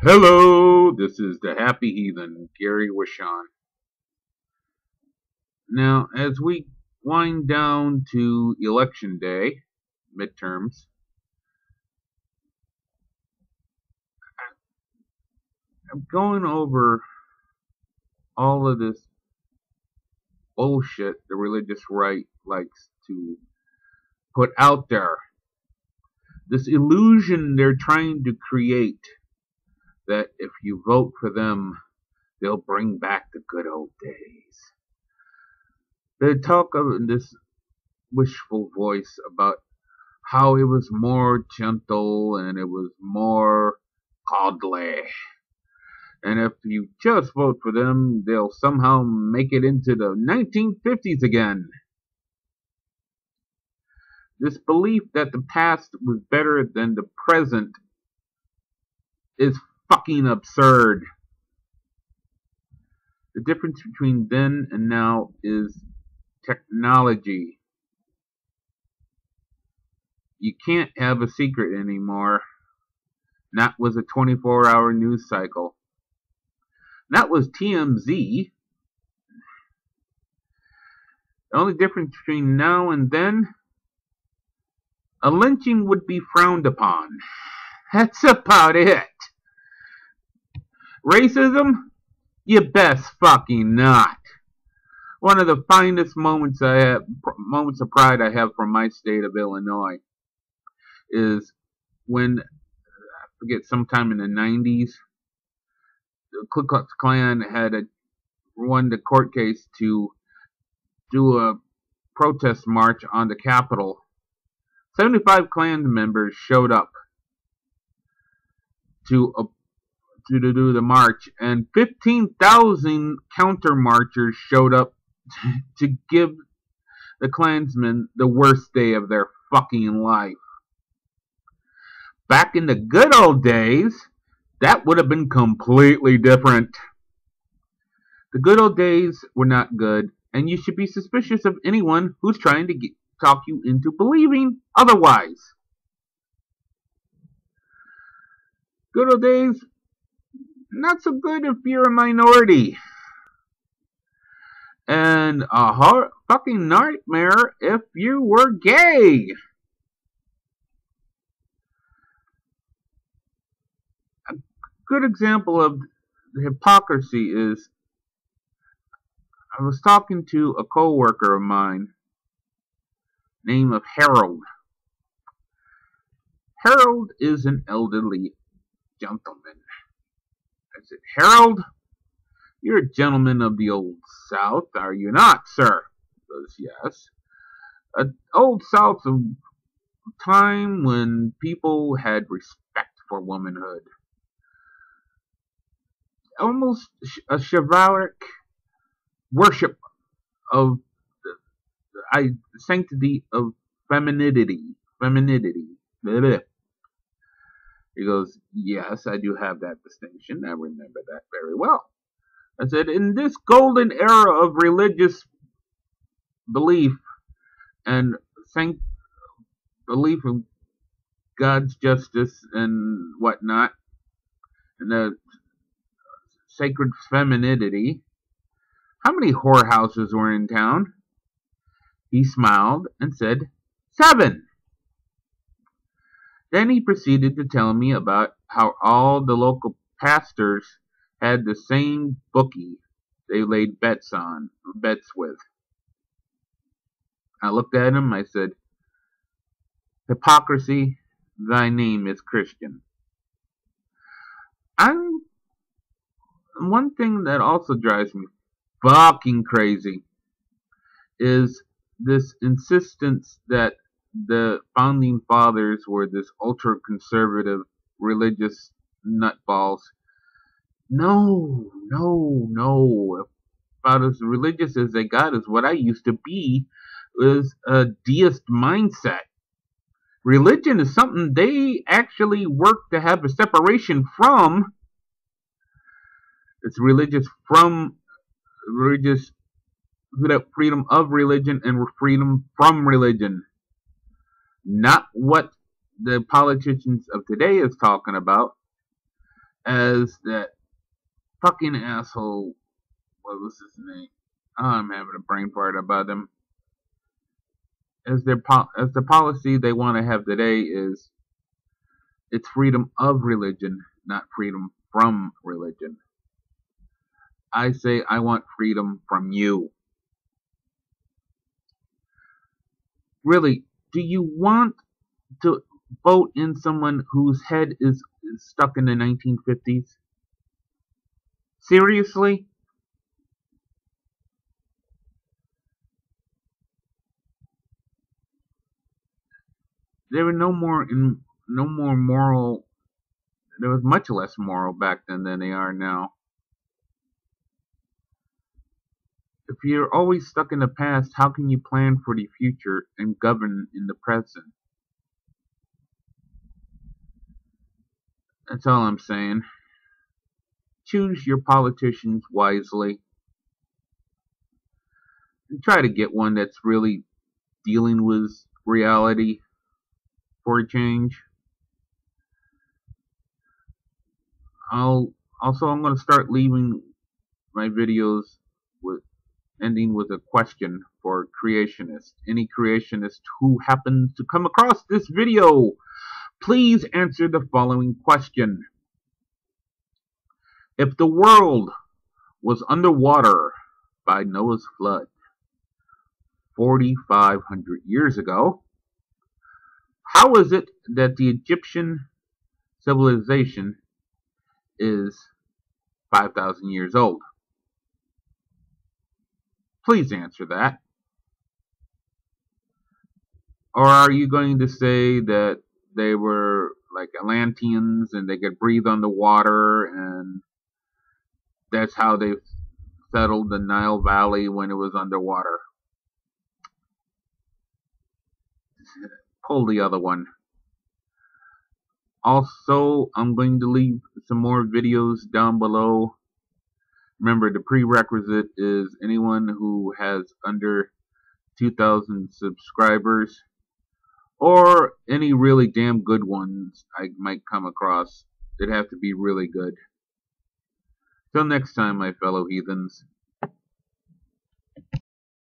Hello, this is the Happy Heathen, Gary Wishon. Now, as we wind down to Election Day, midterms, I'm going over all of this bullshit the religious right likes to put out there. This illusion they're trying to create that if you vote for them, they'll bring back the good old days. They talk of this wishful voice about how it was more gentle and it was more godly. And if you just vote for them, they'll somehow make it into the 1950s again. This belief that the past was better than the present is fucking absurd. The difference between then and now is technology. You can't have a secret anymore. That was a 24-hour news cycle. That was TMZ. The only difference between now and then, a lynching would be frowned upon. That's about it. Racism? You best fucking not. One of the finest moments of pride I have from my state of Illinois is when, I forget, sometime in the 90s, the Ku Klux Klan had won the court case to do a protest march on the Capitol. 75 Klan members showed up to do the march, and 15,000 counter marchers showed up to give the Klansmen the worst day of their fucking life. Back in the good old days, that would have been completely different. The good old days were not good, and you should be suspicious of anyone who's trying to talk you into believing otherwise. Good old days, not so good if you're a minority. And a fucking nightmare if you were gay. A good example of the hypocrisy is, I was talking to a coworker of mine named of Harold. Harold is an elderly gentleman. I said, Harold, you're a gentleman of the old South, are you not, sir? He goes, yes. Old South of time when people had respect for womanhood. Almost a chivalric worship of the sanctity of femininity. Blah, blah. He goes, yes, I do have that distinction. I remember that very well. I said, in this golden era of religious belief and belief in God's justice and whatnot, and the sacred femininity, how many whorehouses were in town? He smiled and said, 7. Then he proceeded to tell me about how all the local pastors had the same bookie they laid bets with. I looked at him, I said, hypocrisy, thy name is Christian. One thing that also drives me fucking crazy is this insistence that the founding fathers were this ultra-conservative religious nutballs. No. About as religious as they got is what I used to be, was a deist mindset. Religion is something they actually work to have a separation from. It's freedom of religion and freedom from religion. Not what the politicians of today is talking about as that fucking asshole. What was his name? Oh, I'm having a brain fart about him. As the policy they want to have today is it's freedom of religion, not freedom from religion. I say I want freedom from you. Really, do you want to vote in someone whose head is stuck in the 1950s? Seriously? There were no more moral. There was much less moral back then than they are now. If you're always stuck in the past, how can you plan for the future and govern in the present? That's all I'm saying. Choose your politicians wisely. And try to get one that's really dealing with reality for a change. I'm going to start leaving my videos with ending with a question for creationists. Any creationist who happens to come across this video, please answer the following question. If the world was underwater by Noah's flood 4,500 years ago, how is it that the Egyptian civilization is 5,000 years old? Please answer that. Or are you going to say that they were like Atlanteans and they could breathe underwater and that's how they settled the Nile Valley when it was underwater? Pull the other one. Also, I'm going to leave some more videos down below. Remember, the prerequisite is anyone who has under 2,000 subscribers or any really damn good ones I might come across. They'd have to be really good. Till next time, my fellow heathens.